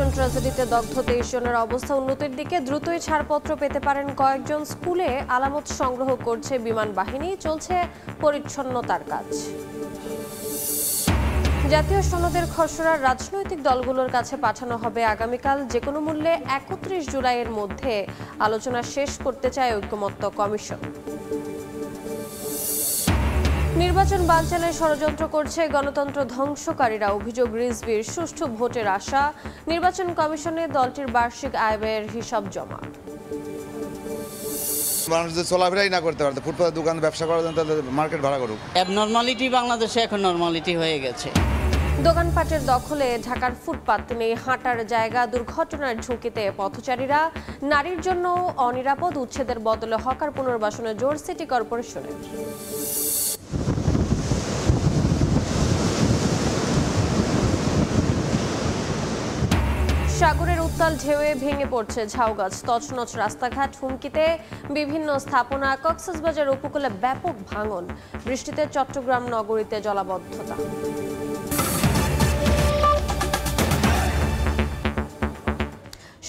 Milestone ট্র্যাজেডিতে দগ্ধ 23 জনের অবস্থা উন্নতির দিকে। দ্রুতই ছাড়পত্র পেতে পারেন কয়েকজন। স্কুলে আলামত সংগ্রহ করছে বিমান বাহিনী, চলছে পরিচ্ছন্নতার কাজ। জাতীয় সনদের খসড়া রাজনৈতিক দলগুলোর কাছে পাঠানো হবে আগামীকাল। যেকোনো মূল্যে 31 জুলাইয়ের মধ্যে আলোচনা শেষ করতে চায় ঐকমত্য কমিশন। নির্বাচন বানচালের ষড়যন্ত্র করছে গণতন্ত্র ধ্বংসকারীরা। অভিযোগ রিজভির সুষ্ঠু ভোটের আশা। নির্বাচন কমিশনে দলটির বার্ষিক আয় ব্যয়ের হিসাব জমা। মানুষ যদি চলাফেরাই না করতে পারতো, ফুটপাতের দোকান ব্যবসা করার জন্য তাদের মার্কেট ভাড়া করুক। অ্যাবনর্মালিটি বাংলাদেশে এখন নর্মালিটি হয়ে গেছে। দোকানপাটের দখলে ঢাকার ফুটপাত নেই হাঁটার জায়গা। দুর্ঘটনার ঝুঁকিতে পথচারীরা। নারীর জন্য অনিরাপদ। উচ্ছেদের বদলে হকার পুনর্বাসনে জোর সিটি কর্পোরেশনের। সাগরের উত্তাল ঢেউয়ে ভেঙে পড়ছে ঝাউগাছ। তছনছ রাস্তাঘাট হুমকিতে বিভিন্ন স্থাপনা। কক্সবাজার উপকূলে ব্যাপক ভাঙন। বৃষ্টিতে চট্টগ্রাম নগরীতে জলাবদ্ধতা।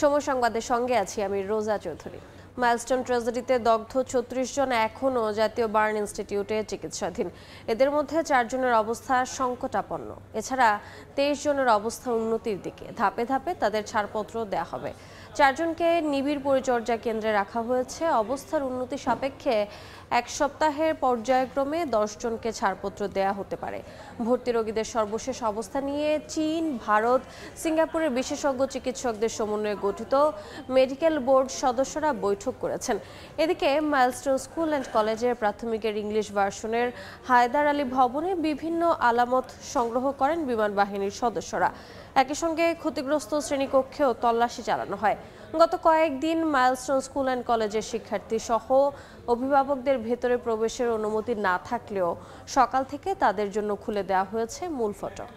সময় সংবাদের সঙ্গে আছি আমি রোজা চৌধুরী। মাইলস্টোন ট্র্যাজেডিতে দগ্ধ 36 জন এখনও জাতীয় বার্ন ইনস্টিটিউটে চিকিৎসাধীন। এদের মধ্যে 4 জনের অবস্থা সংকটাপন্ন। এছাড়া 23 জনের অবস্থা উন্নতির দিকে। ধাপে ধাপে তাদের ছাড়পত্র দেয়া হবে। 4 জনকে নিবিড় পরিচর্যা কেন্দ্রে রাখা হয়েছে। অবস্থার উন্নতি সাপেক্ষে 1 সপ্তাহের পর্যায়ক্রমে 10 জনকে ছাড়পত্র দেয়া হতে পারে। ভর্তি রোগীদের সর্বশেষ অবস্থা নিয়ে চীন, ভারত, সিঙ্গাপুরের বিশেষজ্ঞ চিকিৎসকদের সমন্বয়ে গঠিত মেডিকেল বোর্ড সদস্যরা বৈঠক করেছেন। এদিকে মাইলস্টোন স্কুল অ্যান্ড কলেজের প্রাথমিকের ইংলিশ ভার্সনের হায়দার আলী ভবনে বিভিন্ন আলামত সংগ্রহ করেন বিমান বাহিনীর সদস্যরা। একই সঙ্গে ক্ষতিগ্রস্ত শ্রেণীকক্ষেও তল্লাশি চালানো হয়। গত কয়েকদিন মাইলস্টোন স্কুল অ্যান্ড কলেজের শিক্ষার্থী সহ অভিভাবকদের ভেতরে প্রবেশের অনুমতি না থাকলেও সকাল থেকে তাদের জন্য খুলে দেওয়া হয়েছে মূল ফটক।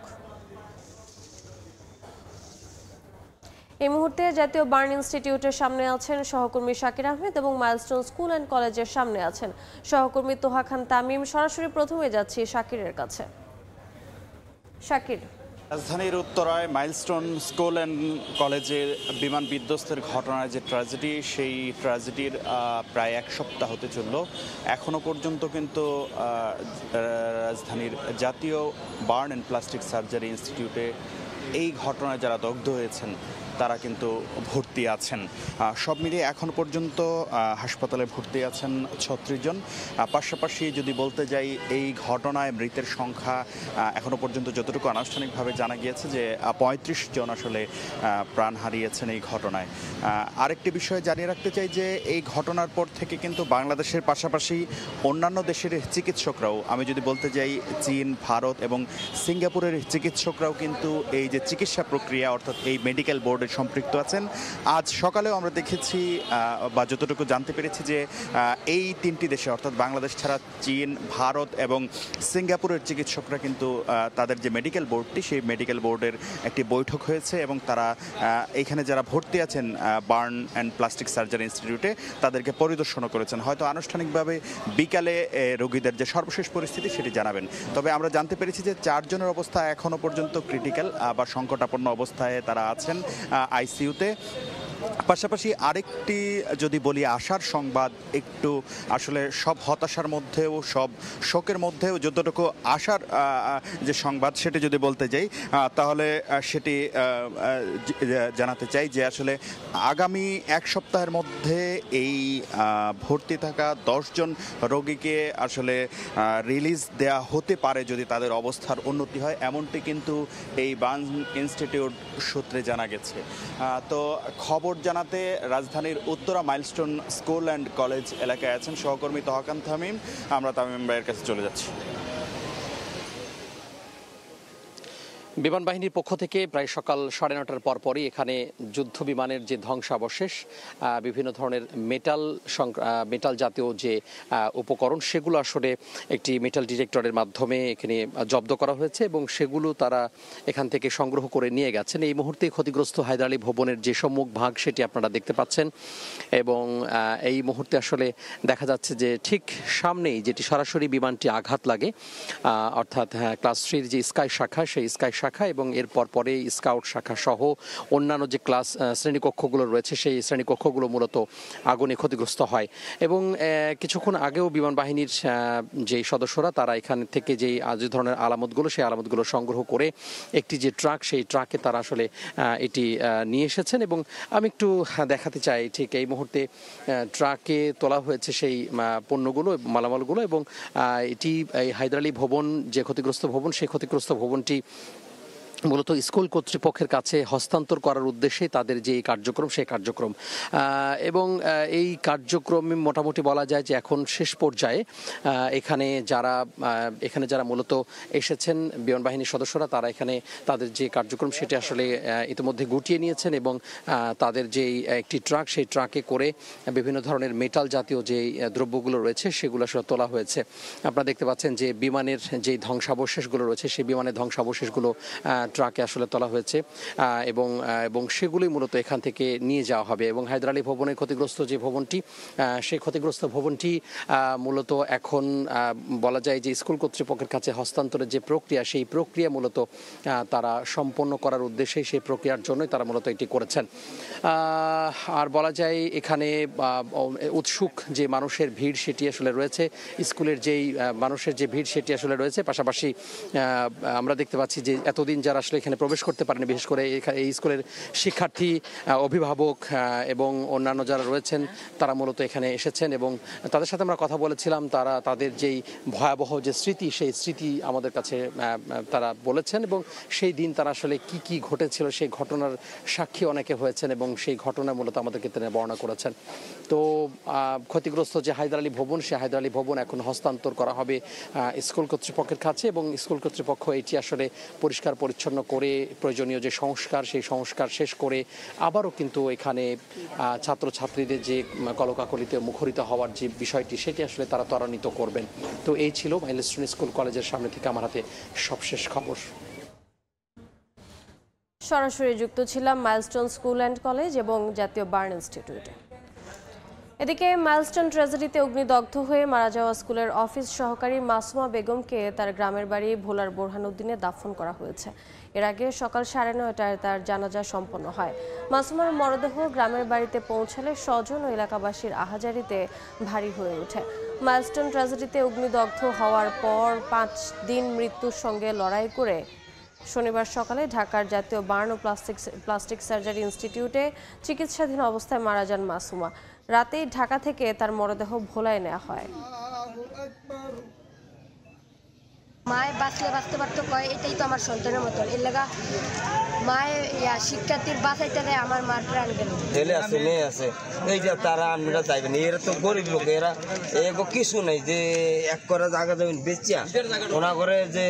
এই মুহূর্তে জাতীয় বার্ন ইনস্টিটিউটের সামনে আছেন সহকর্মী শাকির আহমেদ এবং মাইলস্টোন স্কুল অ্যান্ড কলেজের সামনে আছেন সহকর্মী তোহা খান তামিম। সরাসরি প্রথমে যাচ্ছি শাকিরের কাছে। শাকির, রাজধানীর উত্তরায় মাইলস্টোন স্কুল অ্যান্ড কলেজের বিমান বিধ্বস্তের ঘটনায় যে ট্র্যাজেডি, সেই ট্র্যাজেডির প্রায় 1 সপ্তাহ হতে চলল। এখনও পর্যন্ত কিন্তু রাজধানীর জাতীয় বার্ন অ্যান্ড প্লাস্টিক সার্জারি ইনস্টিটিউটে এই ঘটনায় যারা দগ্ধ হয়েছেন তারা কিন্তু ভর্তি আছেন। সব মিলিয়ে এখন পর্যন্ত হাসপাতালে ভর্তি আছেন 36 জন। পাশাপাশি যদি বলতে যাই, এই ঘটনায় মৃতের সংখ্যা এখনও পর্যন্ত যতটুকু আনুষ্ঠানিকভাবে জানা গিয়েছে যে 35 জন আসলে প্রাণ হারিয়েছেন এই ঘটনায়। আরেকটি বিষয় জানিয়ে রাখতে চাই যে এই ঘটনার পর থেকে কিন্তু বাংলাদেশের পাশাপাশি অন্যান্য দেশের চিকিৎসকরাও, আমি যদি বলতে যাই চীন, ভারত এবং সিঙ্গাপুরের চিকিৎসকরাও কিন্তু এই যে চিকিৎসা প্রক্রিয়া অর্থাৎ এই মেডিকেল বোর্ডে সম্পৃক্ত আছেন। আজ সকালেও আমরা দেখেছি বা যতটুকু জানতে পেরেছি যে এই 3টি দেশে অর্থাৎ বাংলাদেশ ছাড়া চীন, ভারত এবং সিঙ্গাপুরের চিকিৎসকরা কিন্তু তাদের যে মেডিকেল বোর্ডটি, সেই মেডিকেল বোর্ডের একটি বৈঠক হয়েছে এবং তারা এইখানে যারা ভর্তি আছেন বার্ন অ্যান্ড প্লাস্টিক সার্জারি ইনস্টিটিউটে তাদেরকে পরিদর্শনও করেছেন। হয়তো আনুষ্ঠানিকভাবে বিকালে রোগীদের যে সর্বশেষ পরিস্থিতি সেটি জানাবেন। তবে আমরা জানতে পেরেছি যে 4 জনের অবস্থা এখনও পর্যন্ত ক্রিটিক্যাল বা সংকটাপন্ন অবস্থায় তারা আছেন আইসিইউতে। পাশাপাশি আরেকটি যদি বলি আশার সংবাদ, একটু আসলে সব হতাশার মধ্যেও সব শোকের মধ্যেও যতটুকু আশার যে সংবাদ সেটি যদি বলতে যাই তাহলে সেটি জানাতে চাই যে আসলে আগামী 1 সপ্তাহের মধ্যে এই ভর্তি থাকা 10 জন রোগীকে আসলে রিলিজ দেয়া হতে পারে যদি তাদের অবস্থার উন্নতি হয়, এমনটি কিন্তু এই বার্ন ইনস্টিটিউট সূত্রে জানা গেছে। তো খবর জানাতে রাজধানীর Uttara milestone school and college এলাকায় আছেন সহকর্মী তোহা খান তামিম। আমরা তামিম ভাইয়ের কাছে চলে যাচ্ছি। বিমান বাহিনীর পক্ষ থেকে প্রায় সকাল 9:30টার পরপরই এখানে যুদ্ধ বিমানের যে ধ্বংসাবশেষ, বিভিন্ন ধরনের মেটাল জাতীয় যে উপকরণ, সেগুলো আসলে একটি মেটাল ডিটেক্টরের মাধ্যমে এখানে জব্দ করা হয়েছে এবং সেগুলো তারা এখান থেকে সংগ্রহ করে নিয়ে গেছেন। এই মুহূর্তে ক্ষতিগ্রস্ত হায়দার আলী ভবনের যে সম্মুখ ভাগ সেটি আপনারা দেখতে পাচ্ছেন এবং এই মুহূর্তে আসলে দেখা যাচ্ছে যে ঠিক সামনেই যেটি সরাসরি বিমানটি আঘাত লাগে, অর্থাৎ ক্লাস 3 যে স্কাই শাখা, সেই স্কাই শাখা এবং এর পরে স্কাউট শাখা সহ অন্যান্য যে ক্লাস শ্রেণীকক্ষগুলো রয়েছে সেই শ্রেণীকক্ষগুলো মূলত আগুনে ক্ষতিগ্রস্ত হয় এবং কিছুক্ষণ আগেও বিমান বাহিনীর যে সদস্যরা তারা এখান থেকে যেই যে ধরনের আলামতগুলো সেই আলামতগুলো সংগ্রহ করে একটি যে ট্রাক সেই ট্রাকে তারা আসলে এটি নিয়ে এসেছেন এবং আমি একটু দেখাতে চাই ঠিক এই মুহূর্তে ট্রাকে তোলা হয়েছে সেই পণ্যগুলো মালামালগুলো এবং এটি এই হায়দার আলী ভবন যে ক্ষতিগ্রস্ত ভবন সেই ক্ষতিগ্রস্ত ভবনটি মূলত স্কুল কর্তৃপক্ষের কাছে হস্তান্তর করার উদ্দেশ্যে তাদের যে কার্যক্রম সেই কার্যক্রম এবং এই কার্যক্রমে মোটামুটি বলা যায় যে এখন শেষ পর্যায়ে এখানে যারা মূলত এসেছেন বিমান বাহিনীর সদস্যরা তারা এখানে তাদের যে কার্যক্রম সেটা আসলে ইতিমধ্যে গুটিয়ে নিয়েছেন এবং তাদের যে একটি ট্রাক সেই ট্রাকে করে বিভিন্ন ধরনের মেটাল জাতীয় যে দ্রব্যগুলো রয়েছে সেগুলো আসলে তোলা হয়েছে। আপনারা দেখতে পাচ্ছেন যে বিমানের যে ধ্বংসাবশেষগুলো রয়েছে সেই বিমানের ধ্বংসাবশেষগুলো ট্রাকে আসলে তোলা হয়েছে এবং সেগুলোই মূলত এখান থেকে নিয়ে যাওয়া হবে এবং হায়দার আলী ভবনের ক্ষতিগ্রস্ত যে ভবনটি সেই ক্ষতিগ্রস্ত ভবনটি মূলত এখন বলা যায় যে স্কুল কর্তৃপক্ষের কাছে হস্তান্তরের যে প্রক্রিয়া সেই প্রক্রিয়া মূলত তারা সম্পন্ন করার উদ্দেশ্যে সেই প্রক্রিয়ার জন্যই তারা মূলত এটি করেছেন। আর বলা যায় এখানে উৎসুক যে মানুষের ভিড় সেটি আসলে রয়েছে, স্কুলের যেই মানুষের যে ভিড় সেটি আসলে রয়েছে। পাশাপাশি আমরা দেখতে পাচ্ছি যে এতদিন যারা আসলে এখানে প্রবেশ করতে পারেনি, বিশেষ করে এই স্কুলের শিক্ষার্থী, অভিভাবক এবং অন্যান্য যারা রয়েছেন তারা মূলত এখানে এসেছেন এবং তাদের সাথে আমরা কথা বলেছিলাম। তারা তাদের যেই ভয়াবহ যে স্মৃতি সেই স্মৃতি আমাদের কাছে তারা বলেছেন এবং সেই দিন তারা আসলে কি ঘটেছিল সেই ঘটনার সাক্ষী অনেকে হয়েছেন এবং সেই ঘটনা মূলত আমাদেরকে তিনি বর্ণনা করেছেন। তো ক্ষতিগ্রস্ত যে হায়দার আলী ভবন সেই হায়দার আলী ভবন এখন হস্তান্তর করা হবে স্কুল কর্তৃপক্ষের কাছে এবং স্কুল কর্তৃপক্ষ এটি আসলে পরিষ্কার পরিচ্ছন্ন করে প্রয়োজনীয় যে সংস্কার সেই সংস্কার শেষ করে আবারও কিন্তু এখানে ছাত্রছাত্রীদের যে কলকাকলিতে মুখরিত হওয়ার যে বিষয়টি সেটি আসলে তারা ত্বরান্বিত করবেন। তো এই ছিল মাইলস্টোন স্কুল কলেজের সামনে থেকে আমার হাতে সবশেষ খবর। সরাসরি যুক্ত ছিলাম মাইলস্টোন স্কুল অ্যান্ড কলেজ এবং জাতীয় বার্ন ইনস্টিটিউটে। এদিকে মাইলস্টোন ট্র্যাজেডিতে অগ্নিদগ্ধ হয়ে মারা যাওয়া স্কুলের অফিস সহকারী মাসুমা বেগমকে তার গ্রামের বাড়ি ভোলার বোরহানউদ্দিনে দাফন করা হয়েছে। এর আগে সকাল 9:30টায় তার জানাজা সম্পন্ন হয়। মাসুমার মরদেহ গ্রামের বাড়িতে পৌঁছালে স্বজন ও এলাকাবাসীর আহাজারিতে ভারী হয়ে ওঠে। মাইলস্টোন ট্র্যাজেডিতে অগ্নিদগ্ধ হওয়ার পর 5 দিন মৃত্যুর সঙ্গে লড়াই করে শনিবার সকালে ঢাকার জাতীয় বার্ন ও প্লাস্টিক সার্জারি ইনস্টিটিউটে চিকিৎসাধীন অবস্থায় মারা যান মাসুমা। রাতেই ঢাকা থেকে তার মরদেহ ভোলায় নেওয়া হয়। মায়ে বাঁচতে পারতো কয় এটাই তো আমার সন্তানের মতন, এর লাগা মায়ে শিক্ষার্থীর বাঁচাইতে দেয় আমার মার প্রাণ গেল। ছেলে আছে মেয়ে আছে, এই যে তারা আমরা চাইবেন, এরা তো গরিব লোক, এরা এগো কিছু নেই যে এক করে জায়গা জমিন বেচিয়া ওনা করে যে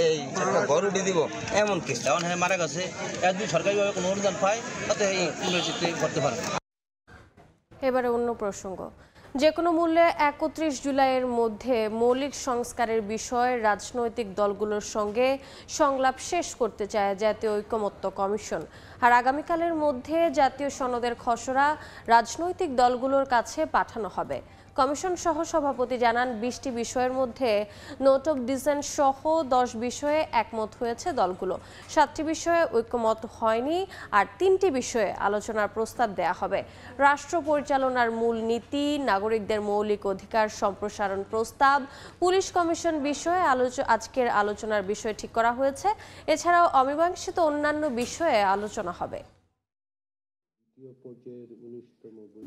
এই একটা ঘর উঠে দিব এমন কিছু। এখন হ্যাঁ মারা গেছে, একদিন সরকারিভাবে কোনো অনুদান পায় তাতে এই ইউনিভার্সিটি করতে পারে। এবারে অন্য প্রসঙ্গ। যে কোনো মূল্যে 31 জুলাইয়ের মধ্যে মৌলিক সংস্কারের বিষয়ে রাজনৈতিক দলগুলোর সঙ্গে সংলাপ শেষ করতে চায় জাতীয় ঐকমত্য কমিশন। আর আগামীকালের মধ্যে জাতীয় সনদের খসড়া রাজনৈতিক দলগুলোর কাছে পাঠানো হবে। কমিশন সহ সভাপতি জানান 20টি বিষয়ের মধ্যে নোট অফ ডিসেন্ট সহ 10 বিষয়ে একমত হয়েছে দলগুলো। 7টি বিষয়ে ঐকমত হয়নি আর 3টি বিষয়ে আলোচনার প্রস্তাব দেয়া হবে। রাষ্ট্র পরিচালনার মূল নীতি, নাগরিকদের মৌলিক অধিকার সম্প্রসারণ প্রস্তাব, পুলিশ কমিশন বিষয়ে আজকের আলোচনার বিষয় ঠিক করা হয়েছে। এছাড়াও অমীমাংসিত অন্যান্য বিষয়ে আলোচনা হবে।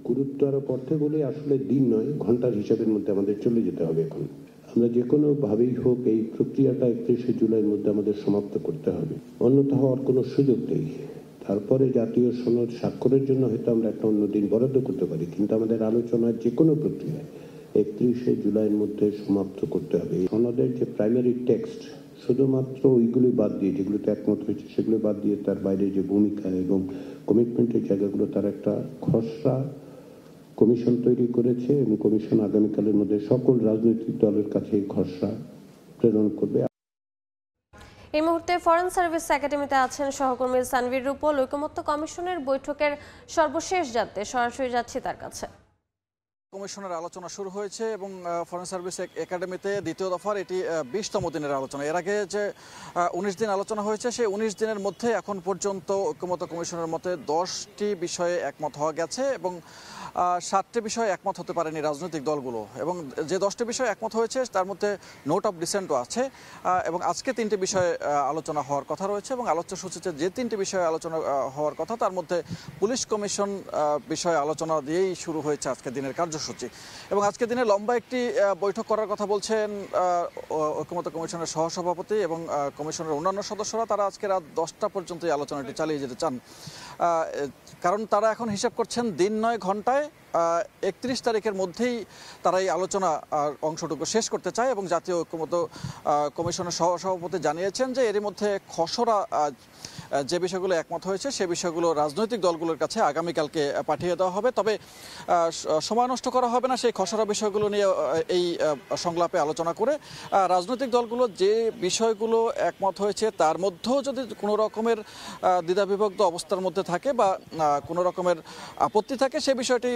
গুরুত্ব আরো অর্থে বলে আসলে দিন নয়, ঘন্টার হিসাবের মধ্যে আমাদের চলে যেতে হবে। এখন আমরা যে কোনো ভাবেই হোক এই প্রক্রিয়াটা 31শে জুলাইয়ের মধ্যে আমাদের সমাপ্ত করতে হবে, অন্যথা হওয়ার কোনো সুযোগ নেই। তারপরে জাতীয় সনদ স্বাক্ষরের জন্য হয়তো আমরা একটা অন্য দিন বরাদ্দ করতে পারি, কিন্তু আমাদের আলোচনার যে কোনো প্রক্রিয়া 31শে জুলাইয়ের মধ্যে সমাপ্ত করতে হবে। সনদের যে প্রাইমারি টেক্সট শুধুমাত্র ওইগুলি বাদ দিয়ে, যেগুলোতে একমত হয়েছে সেগুলো বাদ দিয়ে তার বাইরে যে ভূমিকা এবং কমিটমেন্টের জায়গাগুলো তার একটা খসড়া কমিশন তৈরি করেছে এবং কমিশন আগামীকালের মধ্যে সকল রাজনৈতিক দলের কাছে এই খসড়া প্রেরণ করবে। এই মুহূর্তে ফরেন সার্ভিস একাডেমিতে আছেন সহকর্মী সানভীর রূপল। ঐকমত্য কমিশনের বৈঠকের সর্বশেষ জানতে সরাসরি যাচ্ছি তার কাছে। কমিশনের আলোচনা শুরু হয়েছে এবং ফরেন সার্ভিস একাডেমিতে দ্বিতীয় দফার এটি 20তম দিনের আলোচনা। এর আগে যে 19 দিন আলোচনা হয়েছে সেই 19 দিনের মধ্যে এখন পর্যন্ত ঐক্যমত্য কমিশনের মতে 10টি বিষয়ে একমত হওয়া গেছে এবং 7টি বিষয়ে একমত হতে পারেনি রাজনৈতিক দলগুলো, এবং যে 10টি বিষয়ে একমত হয়েছে তার মধ্যে নোট অফ ডিসেন্টও আছে এবং আজকে 3টি বিষয়ে আলোচনা হওয়ার কথা রয়েছে এবং আলোচ্য সূচিতে যে 3টি বিষয়ে আলোচনা হওয়ার কথা তার মধ্যে পুলিশ কমিশন বিষয়ে আলোচনা দিয়েই শুরু হয়েছে আজকে দিনের কার্যসূচি। এবং আজকে দিনে লম্বা একটি বৈঠক করার কথা বলছেন ঐক্যমত্য কমিশনের সহসভাপতি এবং কমিশনের অন্যান্য সদস্যরা। তারা আজকে রাত 10টা পর্যন্ত এই আলোচনাটি চালিয়ে যেতে চান, কারণ তারা এখন হিসাব করছেন দিন নয় ঘন্টায় 31 তারিখের মধ্যেই তারা এই আলোচনা অংশটুকু শেষ করতে চায়। এবং জাতীয় ঐক্যমত্য কমিশনের সহসভাপতি জানিয়েছেন যে এরই মধ্যে খসড়া যে বিষয়গুলো একমত হয়েছে সে বিষয়গুলো রাজনৈতিক দলগুলোর কাছে আগামীকালকে পাঠিয়ে দেওয়া হবে। তবে সময় নষ্ট করা হবে না সেই খসড়া বিষয়গুলো নিয়ে এই সংলাপে আলোচনা করে। রাজনৈতিক দলগুলো যে বিষয়গুলো একমত হয়েছে তার মধ্যেও যদি কোনো রকমের দ্বিধাবিভক্ত অবস্থার মধ্যে থাকে বা কোনো রকমের আপত্তি থাকে সে বিষয়টি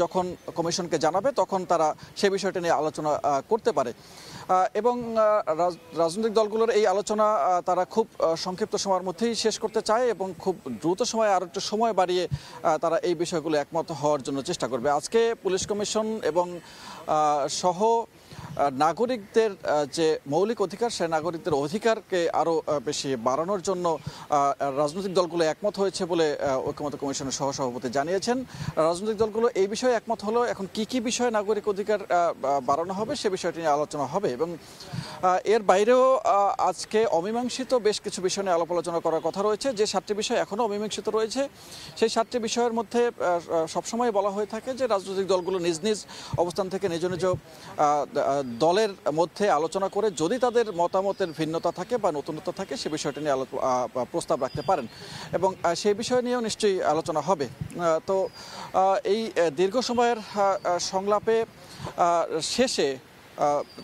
যখন কমিশনকে জানাবে তখন তারা সে বিষয়টি নিয়ে আলোচনা করতে পারে। এবং রাজনৈতিক দলগুলোর এই আলোচনা তারা খুব সংক্ষিপ্ত সময়ের মধ্যেই শেষ করতে চায় এবং খুব দ্রুত সময়ে আরও একটু সময় বাড়িয়ে তারা এই বিষয়গুলো একমত হওয়ার জন্য চেষ্টা করবে। আজকে পুলিশ কমিশন এবং সহ নাগরিকদের যে মৌলিক অধিকার সে নাগরিকদের অধিকারকে আরও বেশি বাড়ানোর জন্য রাজনৈতিক দলগুলো একমত হয়েছে বলে ঐক্যমত্য কমিশনের সহসভাপতি জানিয়েছেন। রাজনৈতিক দলগুলো এই বিষয়ে একমত হলো এখন কি বিষয়ে নাগরিক অধিকার বাড়ানো হবে সে বিষয়টি নিয়ে আলোচনা হবে। এবং এর বাইরেও আজকে অমীমাংসিত বেশ কিছু বিষয় নিয়ে আলাপ আলোচনা করার কথা রয়েছে। যে 7টি বিষয় এখনও অমীমাংসিত রয়েছে সেই 7টি বিষয়ের মধ্যে সবসময় বলা হয়ে থাকে যে রাজনৈতিক দলগুলো নিজ নিজ অবস্থান থেকে নিজ নিজ দলের মধ্যে আলোচনা করে যদি তাদের মতামতের ভিন্নতা থাকে বা নতুনত্ব থাকে সে বিষয়টি নিয়ে প্রস্তাব রাখতে পারেন এবং সেই বিষয় নিয়েও নিশ্চয়ই আলোচনা হবে। তো এই দীর্ঘ সময়ের সংলাপে শেষে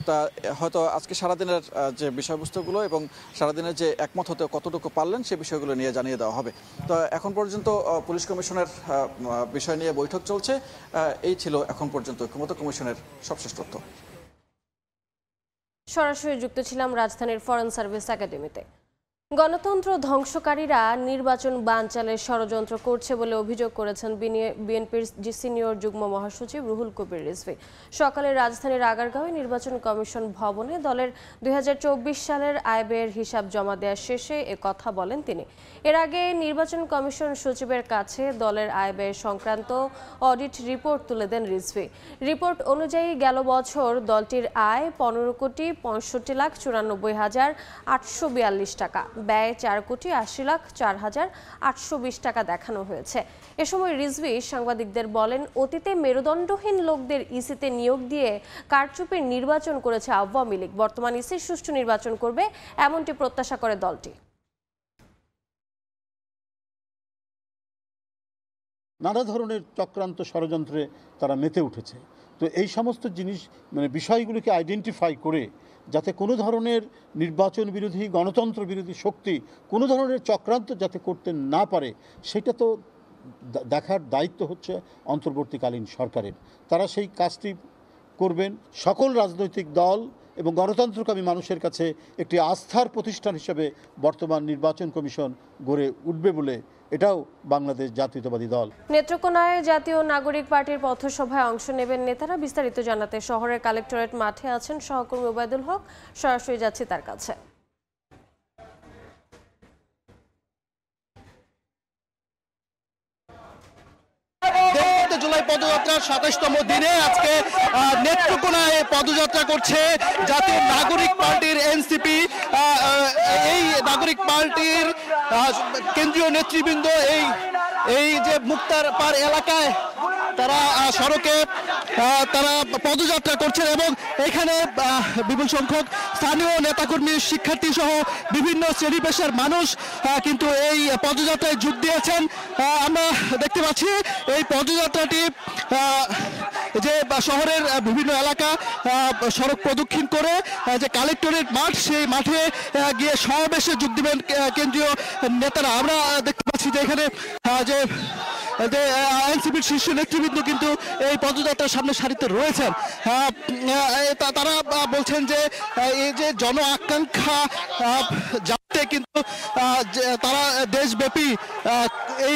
তা হয়তো আজকে সারাদিনের যে বিষয়বস্তুগুলো এবং সারাদিনের যে একমত হতে কতটুকু পারলেন সে বিষয়গুলো নিয়ে জানিয়ে দেওয়া হবে। তো এখন পর্যন্ত পুলিশ কমিশনের বিষয় নিয়ে বৈঠক চলছে। এই ছিল এখন পর্যন্ত ঐক্যমত্য কমিশনের সবশেষ তথ্য। সরাসরি যুক্ত ছিলাম রাজধানীর ফরেন সার্ভিস একাডেমিতে। গণতন্ত্র ধ্বংসকারীরা নির্বাচন বানচালের ষড়যন্ত্র করছে বলে অভিযোগ করেছেন বিএনপির সিনিয়র যুগ্ম মহাসচিব রুহুল কবির রিজভী। সকালে রাজধানীর আগারগাঁওয়ে নির্বাচন কমিশন ভবনে দলের 2024 সালের আয় ব্যয়ের হিসাব জমা দেওয়ার শেষে কথা বলেন তিনি। এর আগে নির্বাচন কমিশন সচিবের কাছে দলের আয় ব্যয় সংক্রান্ত অডিট রিপোর্ট তুলে দেন রিজভী। রিপোর্ট অনুযায়ী গেল বছর দলটির আয় 15,65,94,842 টাকা, ব্যয় 4,80,04,820 টাকা দেখানো হয়েছে। এ সময় রিজভী সাংবাদিকদের বলেন, অতীতে মেরুদণ্ডহীন লোকদের ইসিতে নিয়োগ দিয়ে কারচুপির নির্বাচন করেছে আওয়ামী লীগ। বর্তমান ইসি সুষ্ঠু নির্বাচন করবে এমনটি প্রত্যাশা করে দলটি। নানা ধরনের চক্রান্ত ষড়যন্ত্রে তারা মেতে উঠেছে। তো এই সমস্ত জিনিস বিষয়গুলিকে আইডেন্টিফাই করে যাতে কোনো ধরনের নির্বাচন বিরোধী গণতন্ত্র বিরোধী শক্তি কোনো ধরনের চক্রান্ত যাতে করতে না পারে সেটা তো দেখার দায়িত্ব হচ্ছে অন্তর্বর্তীকালীন সরকারের। তারা সেই কাজটি করবেন। সকল রাজনৈতিক দল এবং গণতন্ত্রকামী মানুষের কাছে একটি আস্থার প্রতিষ্ঠান হিসেবে বর্তমান নির্বাচন কমিশন গড়ে উঠবে বলে এটাও বাংলাদেশ জাতীয়তাবাদী দল। নেত্রকোনায় জাতীয় নাগরিক পার্টির পথসভায় অংশ নেবেন নেতারা। বিস্তারিত জানাতে শহরের কালেক্টরেট মাঠে আছেন সহকর্মী ওবায়দুল হক। সরাসরি যাচ্ছি তার কাছে। জুলাই পদযাত্রার 27তম দিনে আজকে নেত্রকোনায় পদযাত্রা করছে জাতীয় নাগরিক পার্টির এনসিপি। এই নাগরিক পার্টির কেন্দ্রীয় নেতৃবৃন্দ এই যে মুক্তার পাড় এলাকায় তারা সড়কে তারা পদযাত্রা করছেন এবং এখানে বিপুল সংখ্যক স্থানীয় নেতাকর্মী, শিক্ষার্থী সহ বিভিন্ন শ্রেণী পেশার মানুষ কিন্তু এই পদযাত্রায় যোগ দিয়েছেন। আমরা দেখতে পাচ্ছি এই পদযাত্রাটি যে শহরের বিভিন্ন এলাকা সড়ক প্রদক্ষিণ করে যে কালেক্টরেট মাঠ, সেই মাঠে গিয়ে সমাবেশে যোগ দিবেন কেন্দ্রীয় নেতারা। আমরা দেখতে পাচ্ছি যে এখানে যে এনসিপির শীর্ষ নেতৃবৃন্দ নেতৃবৃন্দ কিন্তু এই পদযাত্রার সামনে সারিতে রয়েছেন। তারা বলছেন যে এই যে জন আকাঙ্ক্ষা যাতে কিন্তু তারা দেশব্যাপী এই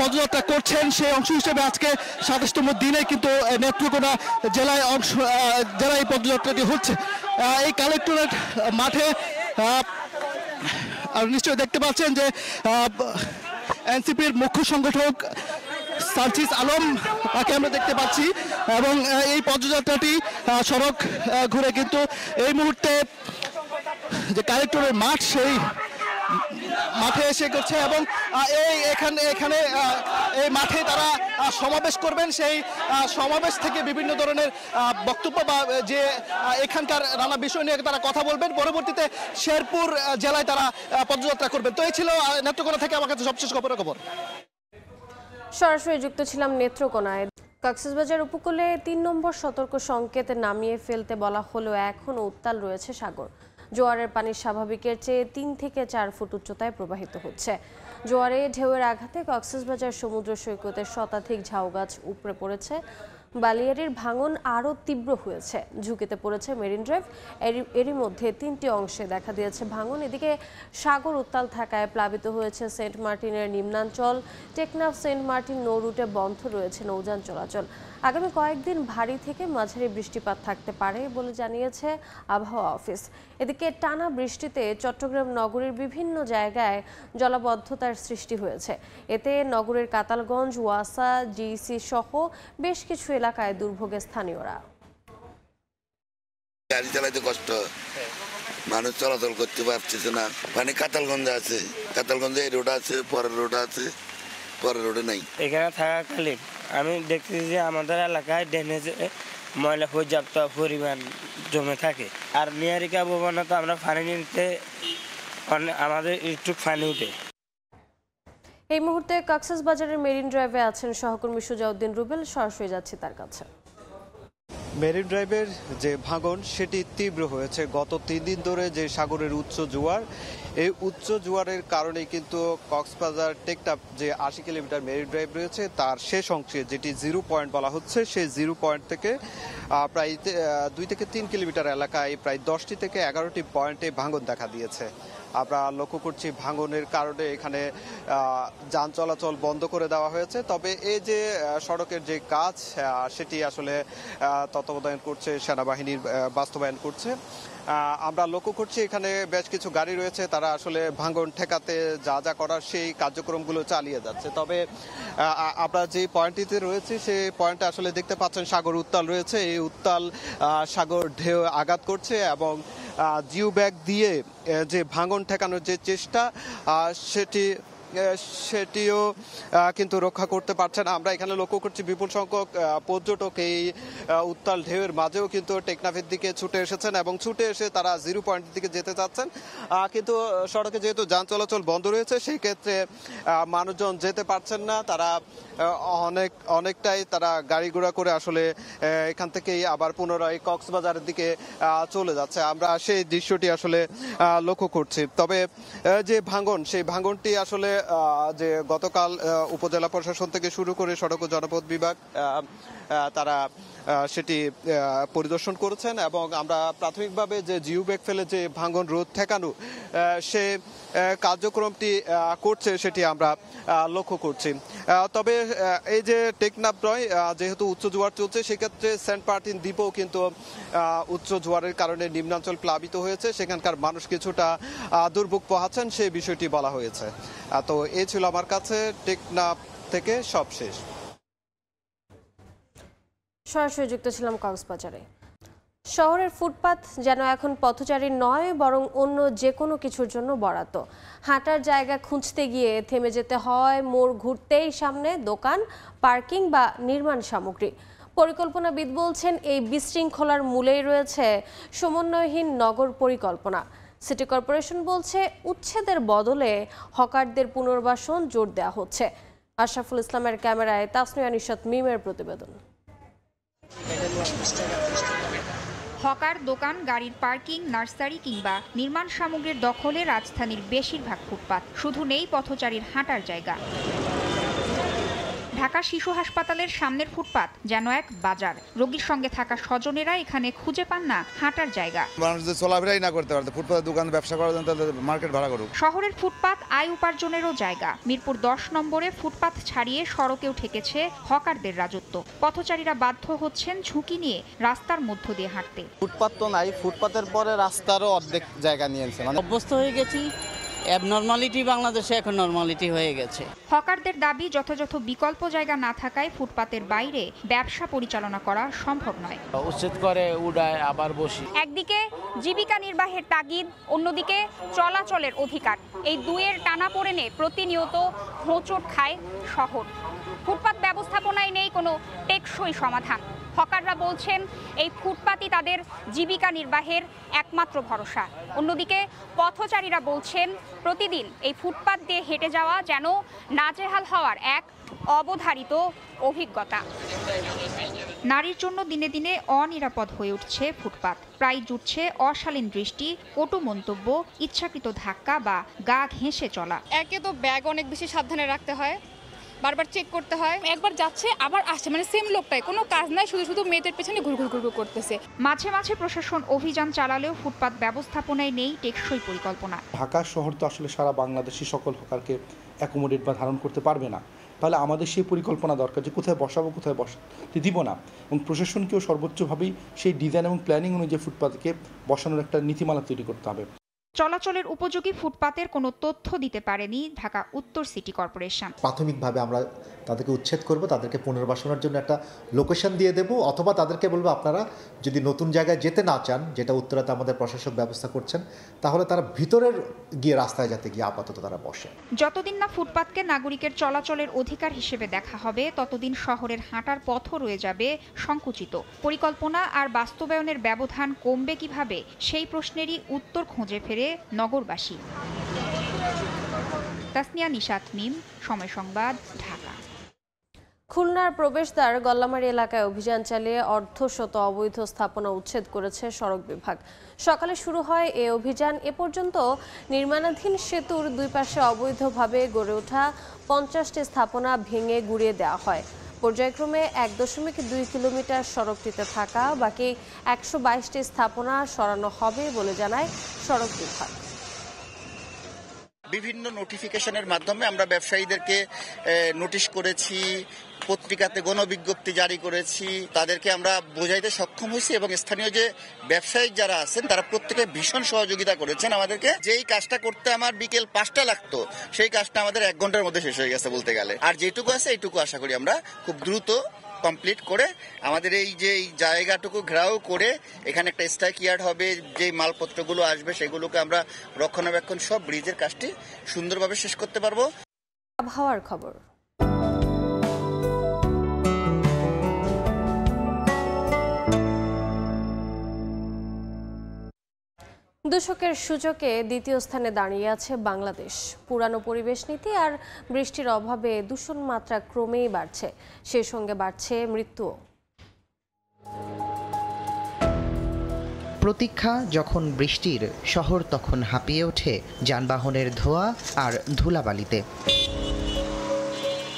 পদযাত্রা করছেন, সেই অংশ হিসেবে আজকে 27তম দিনে কিন্তু নেত্রকোনা জেলায় এই পদযাত্রাটি হচ্ছে। এই কালেক্টরেট মাঠে নিশ্চয়ই দেখতে পাচ্ছেন যে এনসিপির মুখ্য সংগঠক সার্জিস আলম তাকে আমরা দেখতে পাচ্ছি, এবং এই পদযাত্রাটি সড়ক ঘুরে কিন্তু এই মুহূর্তে যে কালেক্টরের মাঠ সেই মাঠে এসে করছে, এবং এখানে এই মাঠে তারা সমাবেশ করবেন। সেই সমাবেশ থেকে বিভিন্ন ধরনের বক্তব্য বা যে এখানকার নানা বিষয় নিয়ে তারা কথা বলবেন। পরবর্তীতে শেরপুর জেলায় তারা পদযাত্রা করবেন। তো এই ছিল নেত্রকোনা থেকে আমার কাছে সবশেষ খবর। সরাসরি যুক্ত ছিলাম নেত্রকোনায়। কক্সবাজার উপকূলে ৩ নম্বর সতর্ক সংকেত নামিয়ে ফেলতে বলা হলেও এখনও উত্তাল রয়েছে সাগর। জোয়ারের পানি স্বাভাবিকের চেয়ে ৩ থেকে ৪ ফুট উচ্চতায় প্রবাহিত হচ্ছে। জোয়ারে ঢেউয়ের আঘাতে কক্সবাজার সমুদ্র সৈকতের শতাধিক ঝাউগাছ উপড়ে পড়েছে। বালিয়াড়ির ভাঙন আরও তীব্র হয়েছে, ঝুঁকিতে পড়েছে মেরিন ড্রাইভ। এরই মধ্যে 3টি অংশে দেখা দিয়েছে ভাঙন। এদিকে সাগর উত্তাল থাকায় প্লাবিত হয়েছে সেন্ট মার্টিনের নিম্নাঞ্চল। টেকনাফ সেন্ট মার্টিন নৌ রুটে বন্ধ রয়েছে নৌযান চলাচল। আগামী কয়েকদিন ভারী থেকে মাঝারি বৃষ্টিপাত থাকতে পারে বলে জানিয়েছে আবহাওয়া অফিস। এদিকে টানা বৃষ্টিতে চট্টগ্রাম নগরীর বিভিন্ন জায়গায় জলাবদ্ধতার সৃষ্টি হয়েছে। এতে নগরের কাতালগঞ্জ, ওয়াসা, জিসি সহ বেশ কিছু এলাকায় দুর্ভোগে স্থানীয়রা। গাড়ি চালাইতে কষ্ট, মানুষ চলাচল করতে পারছে না। মানে কাতালগঞ্জে আছে, কাতালগঞ্জে এই রোড আছে, পরের রোড আছে, পরের রোডে নাই। এখানে থাকাকালীন আমি দেখতেছি যে আমাদের এলাকায় ড্রেনেজে ময়লা পর্যাপ্ত পরিমাণ জমে থাকে। আর নিয়ারিকা ভবনে তো আমরা পানি নিতে আমাদের একটু পানি উঠে। এই মুহূর্তে কক্সবাজারের মেরিন ড্রাইভে আছেন সহকর্মী সুজাউদ্দিন রুবেল, সরাসরি যাচ্ছি তার কাছে। মেরিন ড্রাইভের যে ভাঙন সেটি তীব্র হয়েছে। গত 3 দিন ধরে যে সাগরের উচ্চ জোয়ার, এই উচ্চ জোয়ারের কারণে কিন্তু কক্সবাজার টেকনাফ যে 80 কিলোমিটার মেরিন ড্রাইভ রয়েছে তার শেষ অংশে, যেটি 0 পয়েন্ট বলা হচ্ছে, সেই 0 পয়েন্ট থেকে প্রায় 2 থেকে 3 কিলোমিটার এলাকায় প্রায় 10টি থেকে 11টি পয়েন্টে ভাঙন দেখা দিয়েছে। আমরা লক্ষ্য করছি ভাঙনের কারণে এখানে যান চলাচল বন্ধ করে দেওয়া হয়েছে। তবে এই যে সড়কের যে কাজ সেটি আসলে তত্ত্বাবধান করছে সেনাবাহিনীর, বাস্তবায়ন করছে। আমরা লক্ষ্য করছি এখানে বেশ কিছু গাড়ি রয়েছে, তারা আসলে ভাঙন ঠেকাতে যা যা করার সেই কার্যক্রমগুলো চালিয়ে যাচ্ছে। তবে আমরা যে পয়েন্টটিতে রয়েছি সেই পয়েন্টে আসলে দেখতে পাচ্ছেন সাগর উত্তাল রয়েছে। এই উত্তাল সাগর ঢেউ আঘাত করছে এবং জিও ব্যাগ দিয়ে যে ভাঙন ঠেকানোর যে চেষ্টা সেটিও কিন্তু রক্ষা করতে পারছে না। আমরা এখানে লক্ষ্য করছি বিপুল সংখ্যক পর্যটক এই উত্তাল ঢেউয়ের মাঝেও কিন্তু টেকনাফের দিকে ছুটে এসেছেন এবং ছুটে এসে তারা 0 পয়েন্টের দিকে যেতে চাচ্ছেন। কিন্তু সড়কে যেহেতু যান চলাচল বন্ধ রয়েছে সেই ক্ষেত্রে মানুষজন যেতে পারছেন না। তারা অনেকটাই তারা গাড়ি ঘোড়া করে আসলে এখান থেকেই আবার পুনরায় কক্সবাজারের দিকে চলে যাচ্ছে। আমরা সেই দৃশ্যটি আসলে লক্ষ্য করছি। তবে যে ভাঙন, সেই ভাঙনটি আসলে যে গতকাল উপজেলা প্রশাসন থেকে শুরু করে সড়ক ও জনপথ বিভাগ তারা সেটি পরিদর্শন করেছেন এবং আমরা প্রাথমিকভাবে যে জিও ব্যাগ ফেলে যে ভাঙন রোধ ঠেকানো সে কার্যক্রমটি করছে সেটি আমরা লক্ষ্য করছি। তবে এই যে টেকনাফ নয়, যেহেতু উচ্চ জোয়ার চলছে সেক্ষেত্রে সেন্ট মার্টিন দ্বীপও কিন্তু উচ্চ জোয়ারের কারণে নিম্নাঞ্চল প্লাবিত হয়েছে, সেখানকার মানুষ কিছুটা দুর্ভোগ পোহাচ্ছেন, সেই বিষয়টি বলা হয়েছে। তো এই ছিল আমার কাছে টেকনাফ থেকে সবশেষ। সরাসরি যুক্ত ছিলাম কক্সবাজারে। শহরের ফুটপাত যেন এখন পথচারী নয়, বরং অন্য যে কোনো কিছুর জন্য বরাদ্দ। হাঁটার জায়গা খুঁজতে গিয়ে থেমে যেতে হয়, মোড় ঘুরতেই সামনে দোকান, পার্কিং বা নির্মাণ সামগ্রী। পরিকল্পনাবিদ বলছেন এই বিশৃঙ্খলার মূলেই রয়েছে সমন্বয়হীন নগর পরিকল্পনা। সিটি কর্পোরেশন বলছে উচ্ছেদের বদলে হকারদের পুনর্বাসন জোর দেওয়া হচ্ছে। আশরাফুল ইসলামের ক্যামেরায় তাসনিয়া নিশাত মিমের প্রতিবেদন। হকার, দোকান, গাড়ির পার্কিং, নার্সারি কিংবা নির্মাণ সামগ্রীর দখলে রাজধানীর বেশিরভাগ ফুটপাত। শুধু নেই পথচারীর হাঁটার জায়গা। ঢাকা শিশু হাসপাতালের সামনের ফুটপাত যেন এক বাজার। রোগীর সঙ্গে থাকা স্বজনেরা এখানে খুঁজে পান না হাঁটার জায়গা। মানুষ যদি চলাফেরাই না করতে পারতো, ফুটপাতের দোকান ব্যবসা করার জন্য তাহলে মার্কেট ভাড়া করুক। শহরের ফুটপাত আয় উপার্জনেরও জায়গা। মিরপুর 10 নম্বরে ফুটপাত ছাড়িয়ে সড়কেও ঠেকেছে হকারদের রাজত্ব। পথচারীরা বাধ্য হচ্ছেন ঝুঁকি নিয়ে রাস্তার মধ্য দিয়ে হাঁটতে। ফুটপাত তো নাই, ফুটপাতের পরে রাস্তারও অর্ধেক জায়গা নিয়েছে, মানে অভ্যস্ত হয়ে গেছি। অ্যাবনর্মালিটি বাংলাদেশে এখন নর্মালিটি হয়ে গেছে। হকারদের দাবি যথাযথ বিকল্প জায়গা না থাকায় ফুটপাতের বাইরে ব্যবসা পরিচালনা করা সম্ভব নয়। উচ্ছেদ করে উড়ায় আবার বসি। একদিকে জীবিকা নির্বাহের তাগিদ, অন্যদিকে চলাচলের অধিকার, এই দুয়ের টানাপোড়েনে প্রতিনিয়ত হোঁচট খায় শহর। ফুটপাত ব্যবস্থাপনায় নেই কোনো টেকসই সমাধান। হকাররা বলছেন এই ফুটপাতই তাদের জীবিকা নির্বাহের একমাত্র ভরসা। অন্যদিকে পথচারীরা বলছেন প্রতিদিন এই ফুটপাত দিয়ে হেঁটে যাওয়া যেন নাজেহাল হওয়ার এক অবধারিত অভিজ্ঞতা। নারীর জন্য দিনে দিনে অনিরাপদ হয়ে উঠছে ফুটপাত। প্রায় জুটছে অশালীন দৃষ্টি, কটু মন্তব্য, ইচ্ছাকৃত ধাক্কা বা গা ঘেঁষে চলা। একে তো ব্যাগ অনেক বেশি সাবধানে রাখতে হয়, বারবার চেক করতে হয়, একবার যাচ্ছে আবার আসছে, মানে সেম লোকটাই, কোনো কাজ নাই, শুধু শুধু মেয়েদের পেছনে ঘুরঘুর করতেছে। মাঝে মাঝে প্রশাসন অভিযান চালালেও ফুটপাত ব্যবস্থাপনায় নেই টেকসই পরিকল্পনা। ঢাকা শহর তো আসলে সারা বাংলাদেশি সকল হকারকে অ্যাকোমোডেট বা ধারণ করতে পারবে না, তাহলে আমাদের সেই পরিকল্পনা দরকার যে কোথায় বসাবো, কোথায় বসাতে দিব না, এবং প্রশাসনকেও সর্বোচ্চভাবেই সেই ডিজাইন এবং প্ল্যানিং অনুযায়ী ফুটপাতকে বসানোর একটা নীতিমালা তৈরি করতে হবে। চলাচলের উপযোগী ফুটপাতের কোনো তথ্য দিতে পারেনি ঢাকা উত্তর সিটি কর্পোরেশন। প্রাথমিকভাবে আমরা তাদেরকে উচ্ছেদ করব, তাদেরকে পুনর্বাসনের জন্য একটা লোকেশন দিয়ে দেব, অথবা তাদেরকে বলবো আপনারা যদি নতুন জায়গায় যেতে না চান, যেটা উত্তরাতে আমাদের প্রশাসক ব্যবস্থা করছেন, তাহলে তারা ভিতরের গিয়ে রাস্তায় যাতে গিয়ে আপাতত তারা বসে। যতদিন না ফুটপাতকে নাগরিকের চলাচলের অধিকার হিসেবে দেখা হবে, ততদিন শহরের হাঁটার পথও রয়ে যাবে সংকুচিত। পরিকল্পনা আর বাস্তবায়নের ব্যবধান কমবে কিভাবে, সেই প্রশ্নেরই উত্তর খুঁজে ফেরে নগরবাসী। তাসনিয়া নিশাত মিম, সময় সংবাদ, ঢাকা। খুলনার প্রবেশদ্বার গল্লামারী এলাকায় অভিযান চালিয়ে অর্ধশত অবৈধ স্থাপনা উচ্ছেদ করেছে সড়ক বিভাগ। সকালে শুরু হয় এ অভিযান। এ পর্যন্ত নির্মাণাধীন সেতুর দুই পাশে অবৈধভাবে গড়ে ওঠা 50টি স্থাপনা ভেঙে গুঁড়িয়ে দেওয়া হয়। পর্যায়ক্রমে 1.2 কিলোমিটার সড়কটিতে থাকা বাকি 122টি স্থাপনা সরানো হবে বলে জানায় সড়ক বিভাগ। বিভিন্ন নোটিফিকেশনের মাধ্যমে আমরা ব্যবসায়ীদেরকে নোটিশ করেছি, পত্রিকাতে গণবিজ্ঞপ্তি জারি করেছি, তাদেরকে আমরা বোঝাইতে সক্ষম হয়েছি এবং স্থানীয় যে ব্যবসায়ী যারা আছেন তারা প্রত্যেকে ভীষণ সহযোগিতা করেছেন আমাদেরকে। যেই কাজটা করতে আমার বিকেল 5টা লাগতো, সেই কাজটা আমাদের 1 ঘন্টার মধ্যে শেষ হয়ে গেছে বলতে গেলে। আর যেটুকু আছে এইটুকু আশা করি আমরা খুব দ্রুত কমপ্লিট করে আমাদের এই যে জায়গাটুকু ঘেরাও করে এখানে একটা স্ট্রাইক ইয়ার্ড হবে, যে মালপত্রগুলো আসবে সেগুলোকে আমরা রক্ষণাবেক্ষণ সব ব্রিজের কাজটি সুন্দরভাবে শেষ করতে পারবো। আবহাওয়ার খবর। দূষকের সূচকে দ্বিতীয় স্থানে দাঁড়িয়ে আছে বাংলাদেশ। পুরানো পরিবেশ নীতি আর বৃষ্টির অভাবে দূষণ মাত্রা ক্রমেই বাড়ছে, সেই সঙ্গে বাড়ছে মৃত্যুও। প্রতীক্ষা যখন বৃষ্টির, শহর তখন হাঁপিয়ে ওঠে যানবাহনের ধোঁয়া আর ধুলাবালিতে।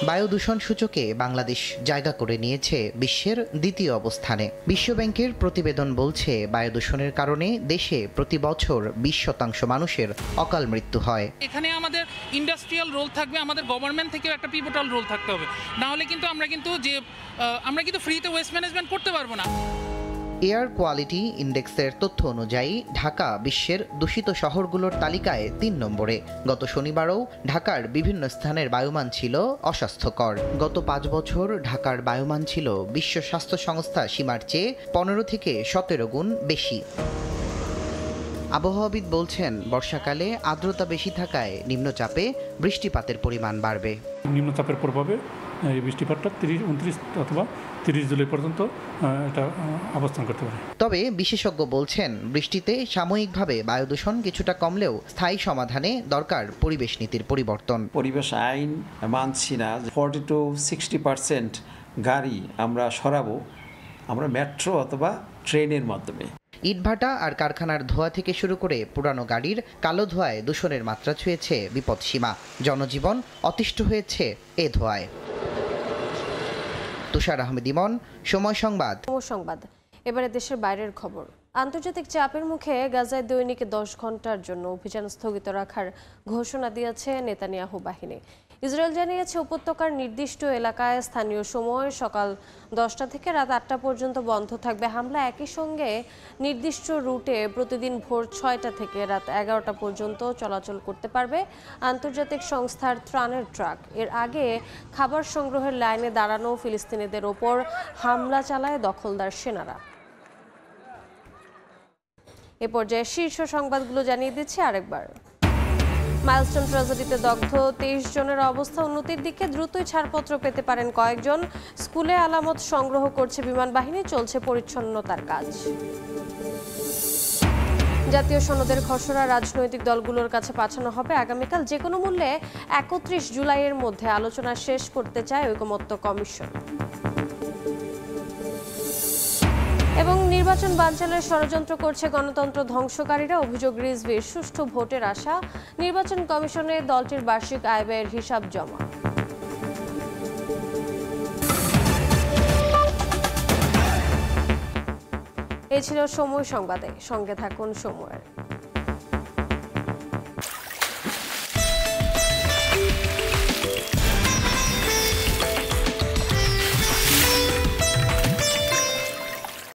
বায়ু দূষণ সূচকে বাংলাদেশ জায়গা করে নিয়েছে বিশ্বের দ্বিতীয় অবস্থানে। বিশ্বব্যাংকের প্রতিবেদন বলছে বায়ু দূষণের কারণে দেশে প্রতি বছর 20% মানুষের অকাল মৃত্যু হয়। এখানে আমাদের ইন্ডাস্ট্রিয়াল রোল থাকবে, আমাদের গভর্নমেন্ট থেকেও একটা পিভটাল রোল থাকতে হবে, না হলে কিন্তু আমরা কিন্তু ফ্রিতে ওয়েস্ট ম্যানেজমেন্ট করতে পারবো না। এয়ার কোয়ালিটি ইন্ডেক্সের তথ্য অনুযায়ী ঢাকা বিশ্বের দূষিত শহরগুলোর তালিকায় 3 নম্বরে। গত শনিবারও ঢাকার বিভিন্ন স্থানের বায়ুমান ছিল অস্বাস্থ্যকর। গত 5 বছর ঢাকার বায়ুমান ছিল বিশ্ব স্বাস্থ্য সংস্থা সীমার চেয়ে 15 থেকে 17 গুণ বেশি। আবহাওয়াবিদ বলছেন বর্ষাকালে আর্দ্রতা বেশি থাকায় নিম্নচাপে বৃষ্টিপাতের পরিমাণ বাড়বে। নিম্নচাপের প্রভাবে এই বৃষ্টিপাতটা 29 অথবা 30 জুলাই পর্যন্ত এটা অবস্থান করতে পারে। তবে বিশেষজ্ঞ বলছেন বৃষ্টিতে সাময়িকভাবে বায়ু দূষণ কিছুটা কমলেও স্থায়ী সমাধানে দরকার পরিবেশ নীতির পরিবর্তন। পরিবেশ আইন মানছি না, 40 to 60% গাড়ি আমরা সরাবো আমরা মেট্রো অথবা ট্রেনের মাধ্যমে। ইটভাটা আর কারখানার ধোঁয়া থেকে শুরু করে পুরানো গাড়ির কালো ধোঁয়ায় দূষণের মাত্রা ছুঁয়েছে বিপদসীমা। জনজীবন অতিষ্ঠ হয়েছে এ ধোঁয়ায়। তুষার আহমেদ ইমন, সময় সংবাদ। এবারে দেশের বাইরের খবর। আন্তর্জাতিক চাপের মুখে গাজায় দৈনিক 10 ঘন্টার জন্য অভিযান স্থগিত রাখার ঘোষণা দিয়েছে নেতানিয়াহু বাহিনী। ইসরায়েল জানিয়েছে উপত্যকার নির্দিষ্ট এলাকায় স্থানীয় সময় সকাল 10টা থেকে রাত 8টা পর্যন্ত বন্ধ থাকবে হামলা। একই সঙ্গে নির্দিষ্ট রুটে প্রতিদিন ভোর 6টা থেকে রাত 11টা পর্যন্ত চলাচল করতে পারবে আন্তর্জাতিক সংস্থার ত্রাণের ট্রাক। এর আগে খাবার সংগ্রহের লাইনে দাঁড়ানো ফিলিস্তিনিদের ওপর হামলা চালায় দখলদার সেনারা। এ পর্যায়ে শীর্ষ সংবাদগুলো জানিয়ে দিচ্ছি আরেকবার। মাইলস্টোন ট্র্যাজেডিতে দগ্ধ 23 জনের অবস্থা উন্নতির দিকে, দ্রুতই ছাড়পত্র পেতে পারেন কয়েকজন। স্কুলে আলামত সংগ্রহ করছে বিমান বাহিনী, চলছে পরিচ্ছন্নতার কাজ। জাতীয় সনদের খসড়া রাজনৈতিক দলগুলোর কাছে পাঠানো হবে আগামীকাল। যে কোনো মূল্যে 31 জুলাইয়ের মধ্যে আলোচনা শেষ করতে চায় ঐকমত্য কমিশন। এবং নির্বাচন বানচালের ষড়যন্ত্র করছে গণতন্ত্র ধ্বংসকারীরা, অভিযোগ রিজভির। সুষ্ঠু ভোটের আশা, নির্বাচন কমিশনে দলটির বার্ষিক আয় ব্যয়ের হিসাব জমা। এই ছিল সময় সংবাদে, সঙ্গে থাকুন সময়ের।